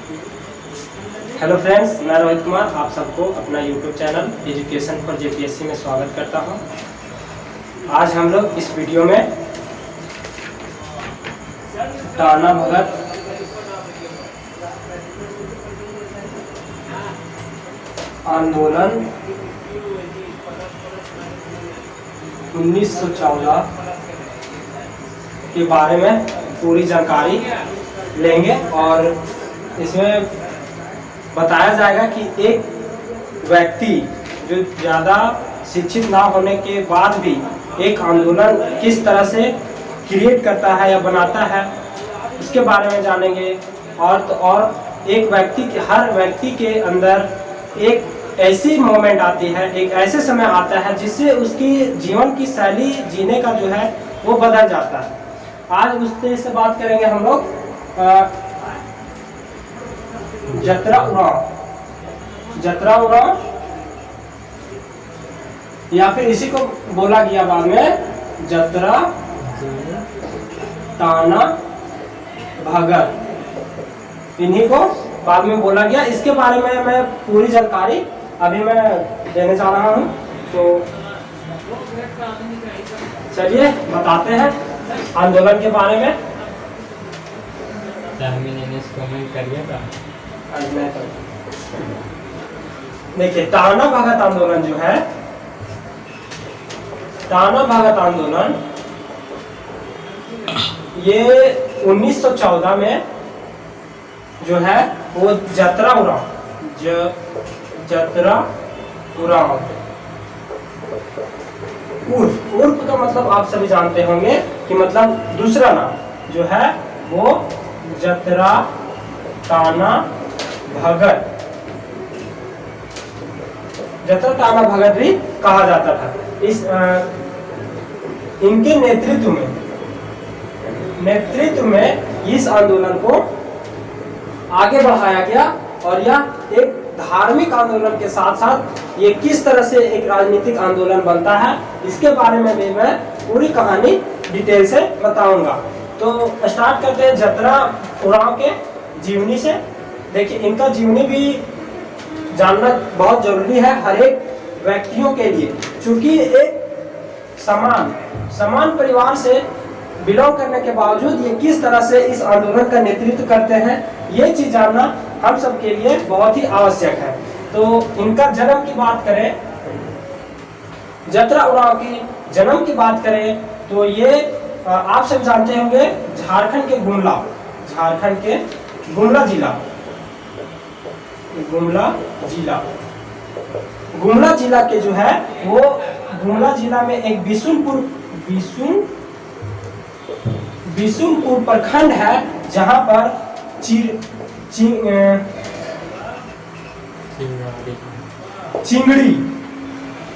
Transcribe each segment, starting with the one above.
Hello friends, मैं रोहित कुमार आप सबको अपना YouTube channel education for JPSC में स्वागत करता हूं। आज हम लोग इस वीडियो में टाना भगत आंदोलन 1914 के बारे में पूरी जानकारी लेंगे और इसमें बताया जाएगा कि एक व्यक्ति जो ज़्यादा शिक्षित ना होने के बाद भी एक आंदोलन किस तरह से क्रिएट करता है या बनाता है, उसके बारे में जानेंगे। और एक व्यक्ति के हर व्यक्ति के अंदर एक ऐसी मोमेंट आती है, एक ऐसे समय आता है जिससे उसकी जीवन की शैली जीने का जो है वो बदल जाता है। आज उससे से बात करेंगे हम लोग जतरा उरांव या फिर इसी को बोला गया बाद में जतरा टाना भगत, इन्हीं को बाद में बोला गया। इसके बारे में मैं पूरी जानकारी अभी मैं देने जा रहा हूं, तो चलिए बताते हैं आंदोलन के बारे में। कमेंट करिएगा। देखिए, टाना भगत आंदोलन जो है, टाना भगत आंदोलन ये 1914 में जो है वो जतरा उरांव उर्फ का मतलब आप सभी जानते होंगे कि मतलब दूसरा नाम जो है वो जतरा टाना भगत, जतरा टाना भगत भी कहा जाता था। इस इनके नेतृत्व में इस आंदोलन को आगे बढ़ाया गया और यह एक धार्मिक आंदोलन के साथ साथ ये किस तरह से एक राजनीतिक आंदोलन बनता है, इसके बारे में भी मैं पूरी कहानी डिटेल से बताऊंगा। तो स्टार्ट करते हैं जतरा उरांव के जीवनी से। देखिए, इनका जीवनी भी जानना बहुत जरूरी है हर एक व्यक्तियों के लिए, क्योंकि एक समान परिवार से बिलोंग करने के बावजूद ये किस तरह से इस आंदोलन का नेतृत्व करते हैं, ये चीज जानना हम सब के लिए बहुत ही आवश्यक है। तो इनका जन्म की बात करें, जतरा उरांव की जन्म की बात करें तो ये आप सब जानते होंगे झारखंड के गुमला जिला के जो है वो गुमला जिला में एक बिशुनपुर प्रखंड है, जहां पर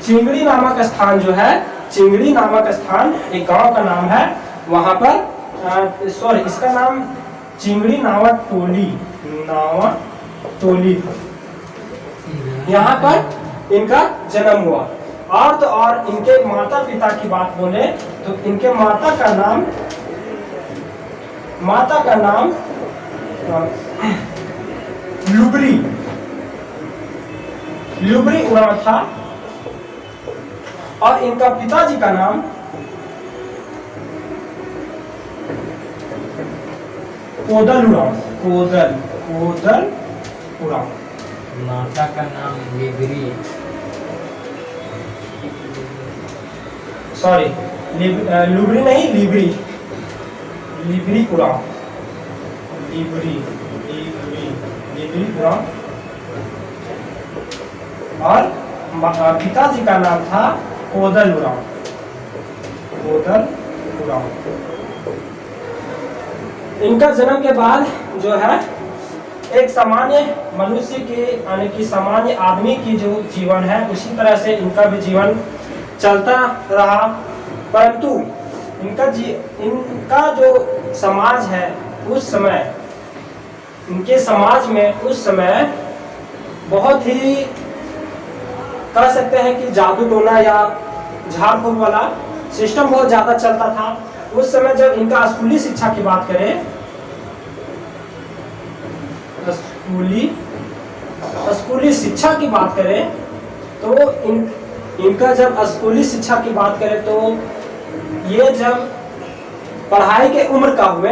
चिंगड़ी नामक स्थान जो है, चिंगड़ी नामक स्थान एक गांव का नाम है। वहां पर इसका नाम चिंगड़ी नावट टोली था। यहाँ पर इनका जन्म हुआ। और तो और इनके माता पिता की बात बोले तो इनके माता का नाम लुबरी उरांव था और इनका पिताजी का नाम कोदल उरांव। माता का नाम लिबरी लुबरी नहीं, लिबरी उरांव और पिताजी का नाम था कोदल उरांव। इनका जन्म के बाद जो है एक सामान्य मनुष्य के यानी कि सामान्य आदमी की जो जीवन है उसी तरह से इनका भी जीवन चलता रहा। परंतु इनका जो समाज है उस समय, इनके समाज में उस समय बहुत ही कह सकते हैं कि जादू टोना या झाड़ फूक वाला सिस्टम बहुत ज़्यादा चलता था। उस समय जब इनका स्कूली शिक्षा की बात करें स्कूली शिक्षा की बात करें तो इनका जब स्कूली शिक्षा की बात करें तो ये जब पढ़ाई के उम्र का हुए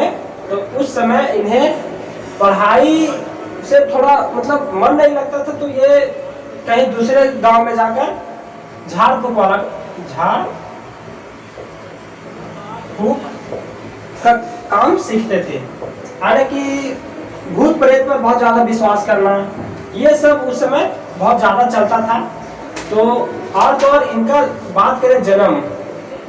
तो उस समय इन्हें पढ़ाई से थोड़ा मतलब मन नहीं लगता था, तो ये कहीं दूसरे गांव में जाकर झाड़ फूक का काम सीखते थे। हालांकि भूत प्रेत पर बहुत ज्यादा विश्वास करना ये सब उस समय बहुत ज्यादा चलता था। तो और तो और इनका बात करें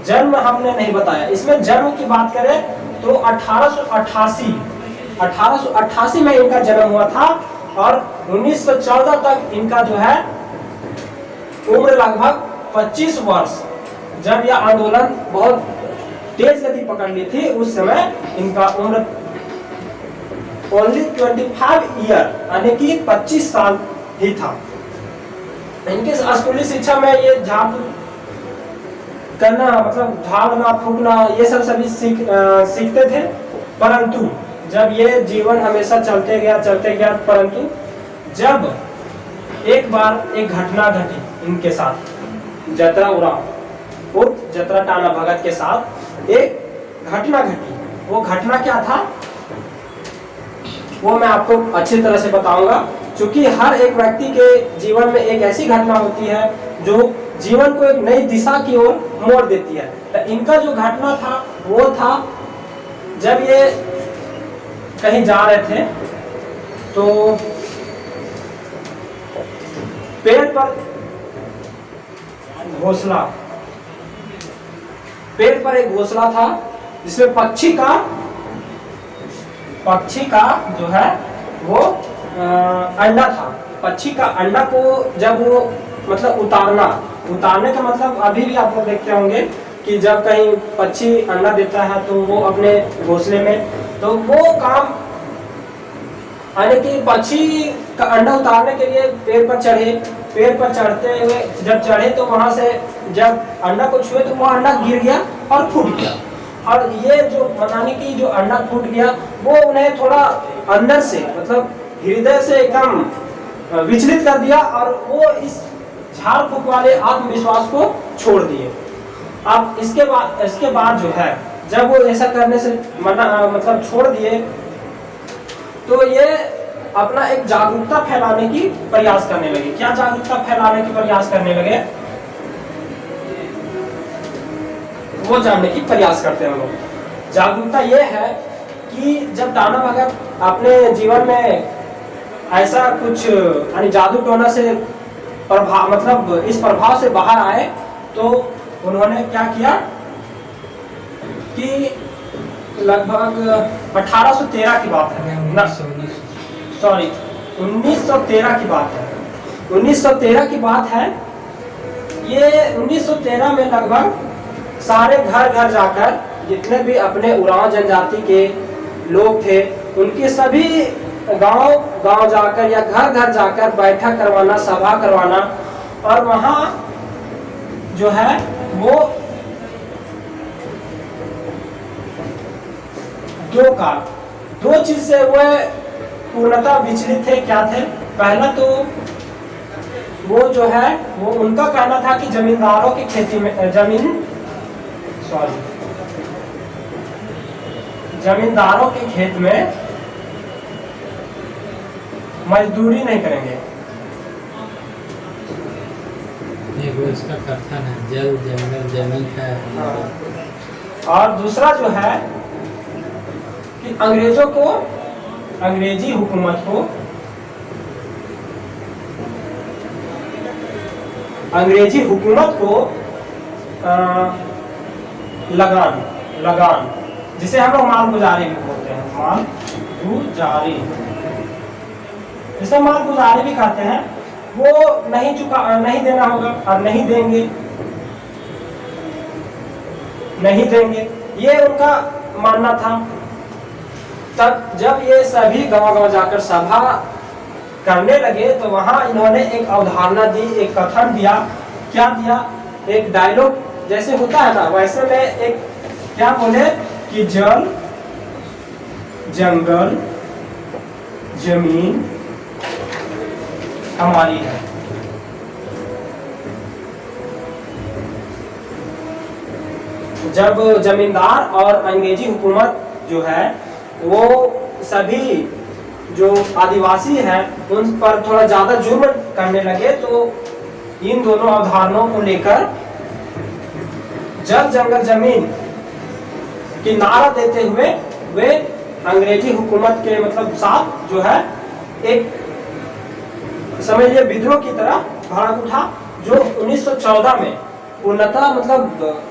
जन्म हमने नहीं बताया। इसमें जन्म की बात करें तो 1888 में इनका जन्म हुआ था और 1914 तक इनका जो है उम्र लगभग 25 वर्ष। जब यह आंदोलन बहुत तेज गति पकड़ ली थी उस समय इनका उम्र ओनली 25 ईयर यानी कि 25 साल ही था। इनके स्कूली शिक्षा में ये झाड़ करना मतलब झाड़ना फूकना ये सब सभी सीखते थे। परंतु जब ये जीवन हमेशा चलते गया परंतु जब एक बार एक घटना घटी इनके साथ जतरा टाना भगत के साथ एक घटना घटी। वो घटना क्या था वो मैं आपको अच्छी तरह से बताऊंगा, क्योंकि हर एक व्यक्ति के जीवन में एक ऐसी घटना होती है जो जीवन को एक नई दिशा की ओर मोड़ देती है। तो इनका जो घटना था वो था जब ये कहीं जा रहे थे तो पेड़ पर एक घोंसला था जिसमें पक्षी का जो है वो अंडा था। पक्षी का अंडा को जब वो मतलब उतारने का मतलब अभी भी आप लोग देखते होंगे कि जब कहीं पक्षी अंडा देता है तो वो अपने घोंसले में तो वो काम यानी कि पक्षी का अंडा उतारने के लिए पेड़ पर चढ़ते हुए जब चढ़े तो वहां से जब अंडा को छुए तो वो अंडा गिर गया और फूट गया। और ये जो बताने की जो अंडा फूट गया वो उन्हें थोड़ा अंदर से मतलब हृदय से एकदम विचलित कर दिया और वो इस झाड़ फूक वाले आत्मविश्वास को छोड़ दिए। अब इसके बाद जो है जब वो ऐसा करने से मतलब छोड़ दिए तो ये अपना एक जागरूकता फैलाने की प्रयास करने लगे। क्या जागरूकता फैलाने की प्रयास करने लगे वो जानने की प्रयास करते हैं हम लोग। जागरूकता ये है कि जब टाना भगत अपने जीवन में ऐसा कुछ यानी जादू टोना से मतलब इस प्रभाव से बाहर आए तो उन्होंने क्या किया कि लगभग 1813 की बात है 1913 की बात है 1913 की बात है। ये 1913 में लगभग सारे घर जाकर जितने भी अपने उरांव जनजाति के लोग थे उनके सभी गांव जाकर या घर जाकर बैठक करवाना, सभा करवाना और वहां जो है वो दो चीज से वो पूर्णतः विचलित थे। क्या थे? पहला तो वो जो है वो उनका कहना था कि जमींदारों की खेती में जमींदारों के खेत में मजदूरी नहीं करेंगे। वो इसका कथन है जल जंगल जमीन है। और दूसरा जो है कि अंग्रेजी हुकूमत को लगान जिसे हम लोग मालगुजारी भी बोलते हैं, मालगुजारी जिसे मालगुजारी भी कहते हैं, वो नहीं देना होगा और नहीं देंगे ये उनका मानना था। तब जब ये सभी गांव जाकर सभा करने लगे तो वहां इन्होंने एक अवधारणा दी, एक कथन दिया। क्या दिया? एक डायलॉग जैसे होता है ना वैसे में एक क्या बोले कि जल जंगल जमीन हमारी है। जब जमींदार और अंग्रेजी हुकूमत जो है वो सभी जो आदिवासी हैं उन पर थोड़ा ज़्यादा जुर्म करने लगे, तो इन दोनों अवधारणाओं को लेकर जल जंगल जमीन की नारा देते हुए वे अंग्रेजी हुकूमत के मतलब साथ जो है एक समझिए विद्रोह की तरह भड़क उठा, जो 1914 में पूर्णतः मतलब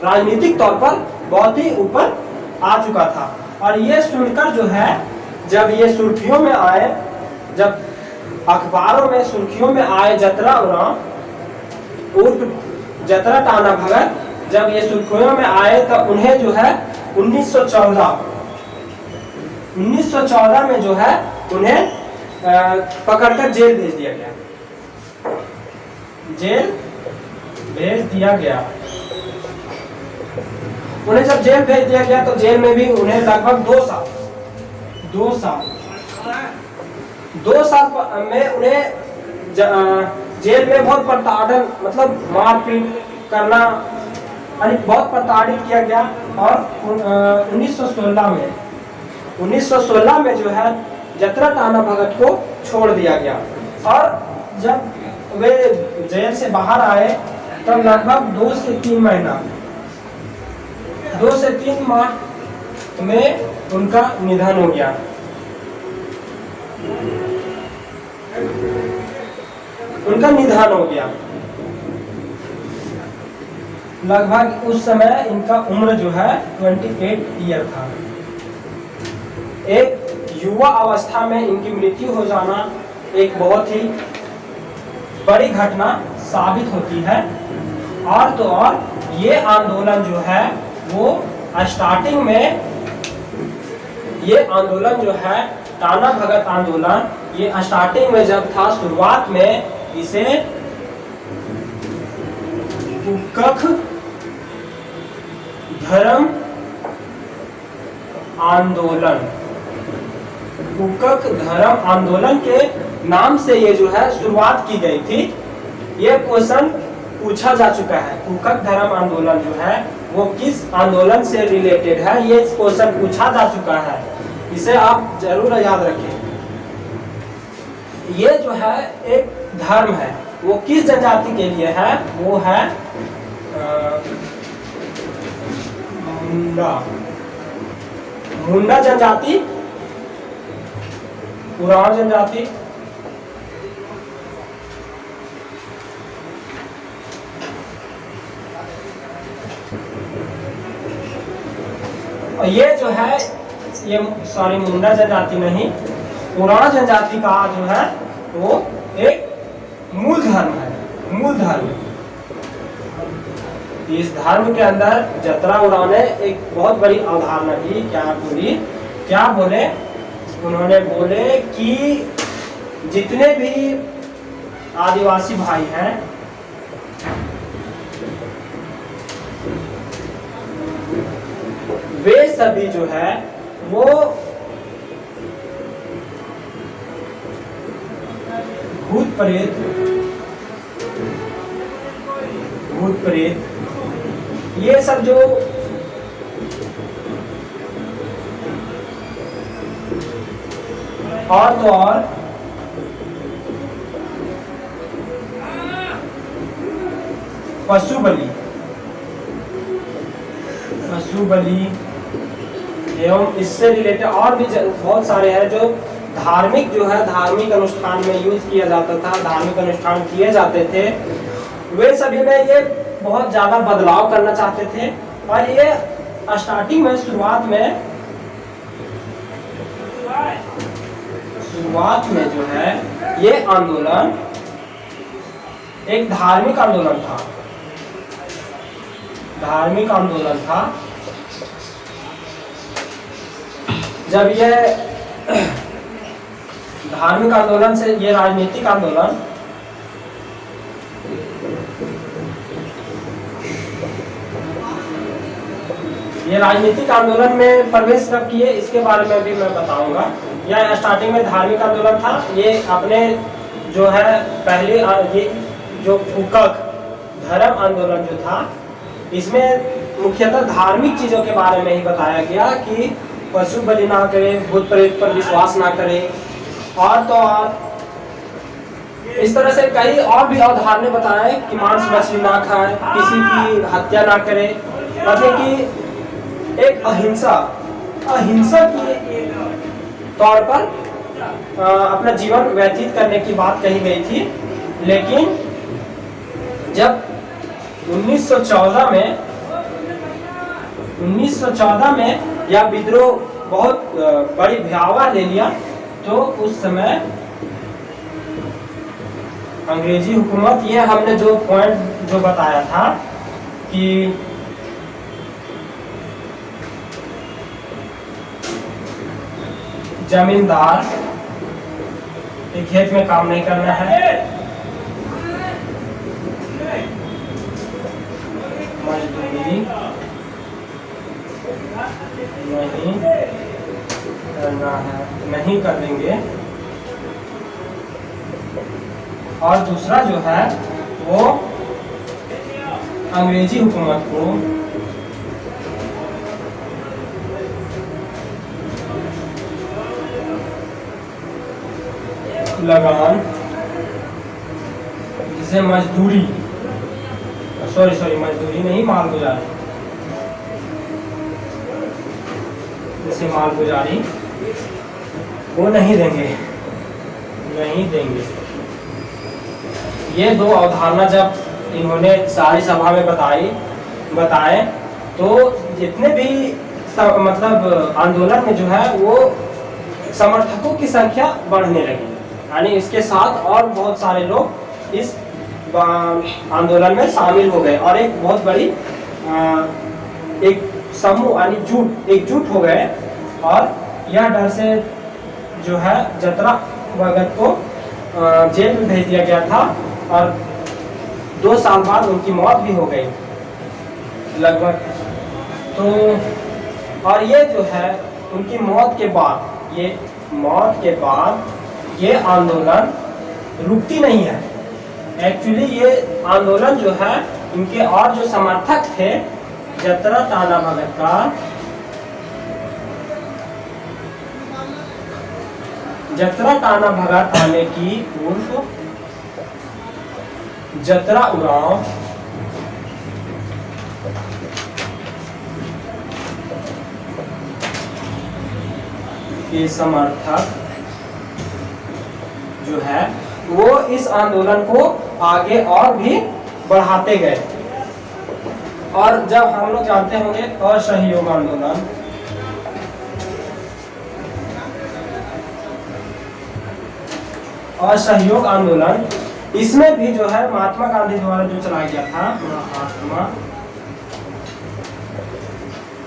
राजनीतिक तौर पर बहुत ही ऊपर आ चुका था। और ये सुनकर जो है जब ये सुर्खियों में आए, जब अखबारों में सुर्खियों में आए जतरा उरांव उर्फ जतरा टाना भगत, जब ये सुर्खियों में आए तो उन्हें जो है 1914 में जो है उन्हें पकड़कर जेल भेज दिया गया। जेल भेज दिया गया। उन्हें जब जेल भेज दिया गया तो जेल में भी उन्हें लगभग 2 साल में उन्हें जेल में बहुत प्रताड़न मतलब मारपीट करना, बहुत प्रताड़ित किया गया। और 1916 में जो है जतरा टाना भगत को छोड़ दिया गया। और जब वे जेल से बाहर आए तब लगभग 2 से 3 माह में उनका निधन हो गया। लगभग उस समय इनका उम्र जो है 28 ईयर था। एक युवा अवस्था में इनकी मृत्यु हो जाना एक बहुत ही बड़ी घटना साबित होती है। और तो और ये आंदोलन जो है वो स्टार्टिंग में, ये आंदोलन जो है टाना भगत आंदोलन, ये स्टार्टिंग में जब था शुरुआत में इसे कुकक धर्म आंदोलन के नाम से ये जो है शुरुआत की गई थी। ये क्वेश्चन पूछा जा चुका है, कुकक धर्म आंदोलन जो है वो किस आंदोलन से रिलेटेड है, ये क्वेश्चन पूछा जा चुका है, इसे आप जरूर याद रखें। ये जो है एक धर्म है, वो किस जनजाति के लिए है, वो है मुंडा जनजाति, उरांव जनजाति, और ये जो है ये सॉरी मुंडा जनजाति नहीं, उरांव जनजाति का जो है वो एक मूल धर्म है, मूल धर्म। इस धर्म के अंदर जतरा उरांव ने एक बहुत बड़ी अवधारणा दी। क्या बोले? उन्होंने बोले कि जितने भी आदिवासी भाई हैं वे सभी जो है वो भूत प्रेत ये सब जो और तो और पशु बलि एवं इससे रिलेटेड और भी बहुत सारे हैं जो धार्मिक जो है धार्मिक अनुष्ठान में यूज किया जाता था, धार्मिक अनुष्ठान किए जाते थे। वे सभी में ये बहुत ज्यादा बदलाव करना चाहते थे। और ये स्टार्टिंग में शुरुआत में जो है ये आंदोलन एक धार्मिक आंदोलन था। जब ये धार्मिक आंदोलन से ये राजनीतिक आंदोलन में प्रवेश कब किए इसके बारे में भी मैं बताऊंगा। या स्टार्टिंग में धार्मिक आंदोलन था। ये अपने जो है पहले ये जो फूकक धर्म आंदोलन जो था, इसमें मुख्यतः धार्मिक चीज़ों के बारे में ही बताया गया कि पशु बलि ना करें, भूत प्रेत पर विश्वास ना करें, और तो और इस तरह से कई और भी अवधारणे बताए कि मांस मछली ना खाएं, किसी की हत्या ना करें, मतलब कि एक अहिंसा की तौर पर अपना जीवन व्यतीत करने की बात कही गई थी। लेकिन जब 1914 में यह विद्रोह बहुत बड़ी भयावह ले लिया, तो उस समय अंग्रेजी हुकूमत, ये हमने जो पॉइंट जो बताया था कि जमींदार के खेत में काम नहीं करना है, मजदूरी नहीं करना है, नहीं करेंगे। और दूसरा जो है वो अंग्रेजी हुकूमत को लगान, जिसे मजदूरी मजदूरी नहीं, मालगुजारी, जिसे मालगुजारी वो नहीं देंगे। ये दो अवधारणा जब इन्होंने सारी सभा में बताए तो जितने भी मतलब आंदोलन में जो है वो समर्थकों की संख्या बढ़ने लगी, यानी इसके साथ और बहुत सारे लोग इस आंदोलन में शामिल हो गए और एक बहुत बड़ी एक समूह यानी एकजुट हो गए। और यह डर से जो है जतरा भगत को जेल में भेज दिया गया था और 2 साल बाद उनकी मौत भी हो गई लगभग। तो और ये जो है उनकी मौत के बाद ये आंदोलन रुकती नहीं है। एक्चुअली ये आंदोलन जो है इनके और जो समर्थक थे जतरा टाना भगत का, जतरा टाना भगत आने की पूर्व जतरा उरांव के समर्थक जो है वो इस आंदोलन को आगे और भी बढ़ाते गए। और जब हम लोग जानते होंगे असहयोग आंदोलन, इसमें भी जो है महात्मा गांधी द्वारा जो चलाया गया था,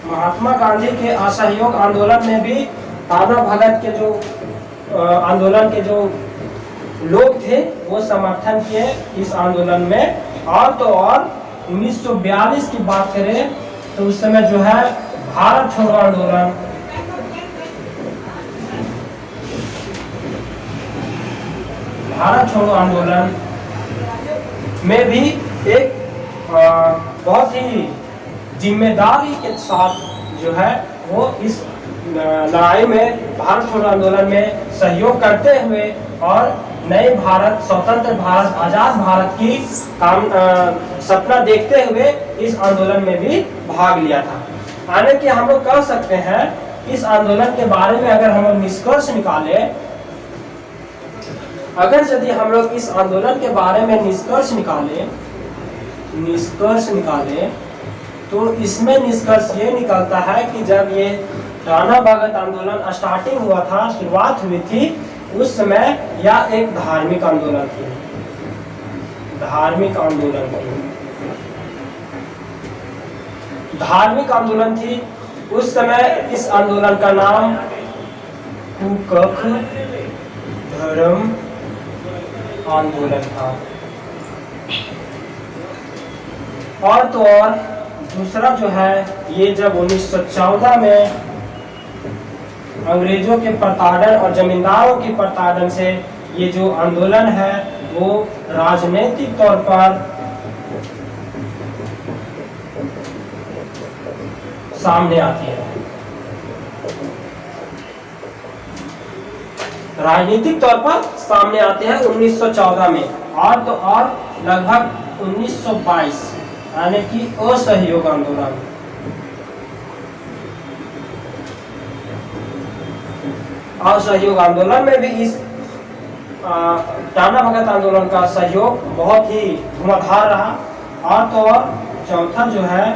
महात्मा गांधी के असहयोग आंदोलन में भी टाना भगत के जो आंदोलन के जो लोग थे वो समर्थन किए इस आंदोलन में। और तो और 1942 की बात करें तो उस समय जो है भारत छोड़ो आंदोलन में भी एक बहुत ही जिम्मेदारी के साथ जो है वो इस लड़ाई में भारत छोड़ो आंदोलन में सहयोग करते हुए और नए भारत, स्वतंत्र भारत, आजाद भारत की सपना देखते हुए इस आंदोलन में भी भाग लिया था। यानी कि हम लोग कह सकते हैं इस आंदोलन के बारे में अगर हम लोग निष्कर्ष निकालें, इस आंदोलन के बारे में निष्कर्ष निकालें तो इसमें निष्कर्ष ये निकलता है कि जब ये टाना भगत आंदोलन स्टार्टिंग हुआ था, शुरुआत हुई थी, उस समय यह एक धार्मिक आंदोलन थी। उस समय इस आंदोलन का नाम फूकक धर्म आंदोलन था। और तो और दूसरा जो है ये जब 1914 में अंग्रेजों के प्रताड़न और जमींदारों की प्रताड़न से ये जो आंदोलन है वो राजनीतिक तौर पर सामने आती है। राजनीतिक तौर पर सामने आते हैं 1914 में, और तो और लगभग 1922 यानी कि असहयोग आंदोलन। असहयोग आंदोलन में भी इस टाना भगत आंदोलन का सहयोग बहुत ही धुआंधार रहा। और तो और चौथा जो है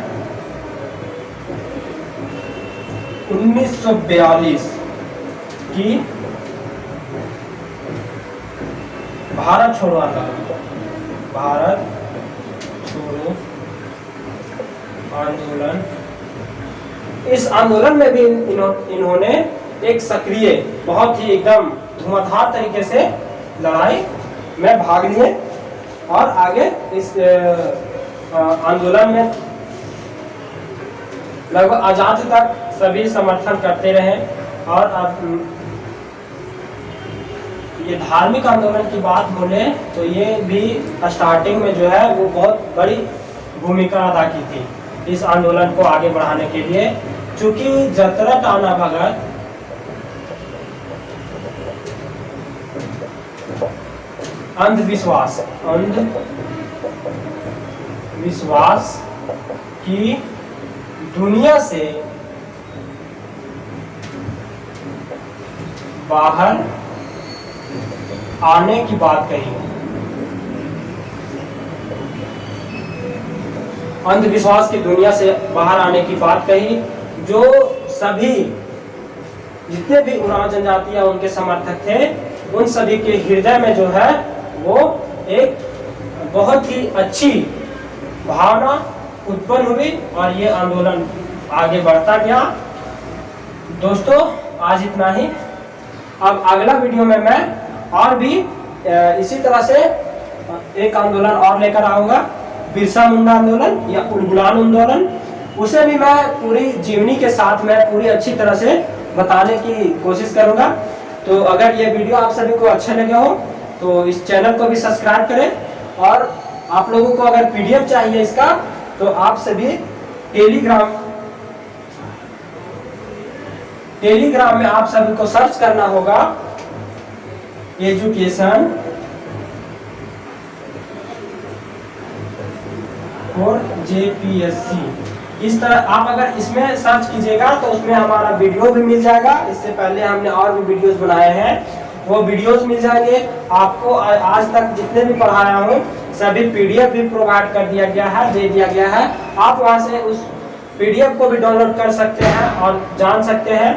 1942 की भारत छोड़ो आंदोलन। भारत छोड़ो आंदोलन, इस आंदोलन में भी इन्होंने एक सक्रिय, बहुत ही एकदम धुआंधार तरीके से लड़ाई में भाग लिए और आगे इस आंदोलन में लगभग आजादी तक सभी समर्थन करते रहे। और अब ये धार्मिक आंदोलन की बात बोले तो ये भी स्टार्टिंग में जो है वो बहुत बड़ी भूमिका अदा की थी इस आंदोलन को आगे बढ़ाने के लिए, क्योंकि जतरा टाना भगत अंधविश्वास की दुनिया से बाहर आने की बात कही। अंधविश्वास की दुनिया से बाहर आने की बात कही, जो सभी जितने भी उरांव जनजाति या उनके समर्थक थे उन सभी के हृदय में जो है वो एक बहुत ही अच्छी भावना उत्पन्न हुई और ये आंदोलन आगे बढ़ता गया। दोस्तों आज इतना ही। अब अगला वीडियो में मैं और भी इसी तरह से एक आंदोलन और लेकर आऊंगा, बिरसा मुंडा आंदोलन या उलगुलान आंदोलन। उसे भी मैं पूरी जीवनी के साथ में पूरी अच्छी तरह से बताने की कोशिश करूंगा। तो अगर ये वीडियो आप सभी को अच्छे लगे हो तो इस चैनल को भी सब्सक्राइब करें। और आप लोगों को अगर पीडीएफ चाहिए इसका तो आप सभी टेलीग्राम में आप सभी को सर्च करना होगा एजुकेशन फॉर जेपीएससी। इस तरह आप अगर इसमें सर्च कीजिएगा तो उसमें हमारा वीडियो भी मिल जाएगा। इससे पहले हमने और भी वीडियोस बनाए हैं, वो वीडियोस मिल जाएंगे आपको। आज तक जितने भी पढ़ाया हूँ सभी पीडीएफ भी प्रोवाइड कर दिया गया है, दे दिया गया है। आप वहां से उस पीडीएफ को भी डाउनलोड कर सकते हैं और जान सकते हैं।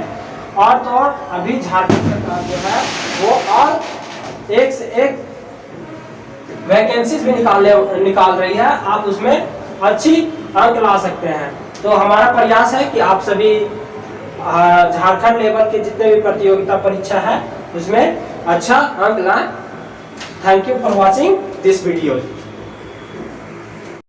और तो और अभी झारखंड सरकार जो है वो और एक से एक वैकेंसीज भी निकाल रही है, आप उसमें अच्छी अंक ला सकते हैं। तो हमारा प्रयास है कि आप सभी झारखंड लेवल के जितने भी प्रतियोगिता परीक्षा है उसमें अच्छा अंक लाएं। Thank you for watching this video.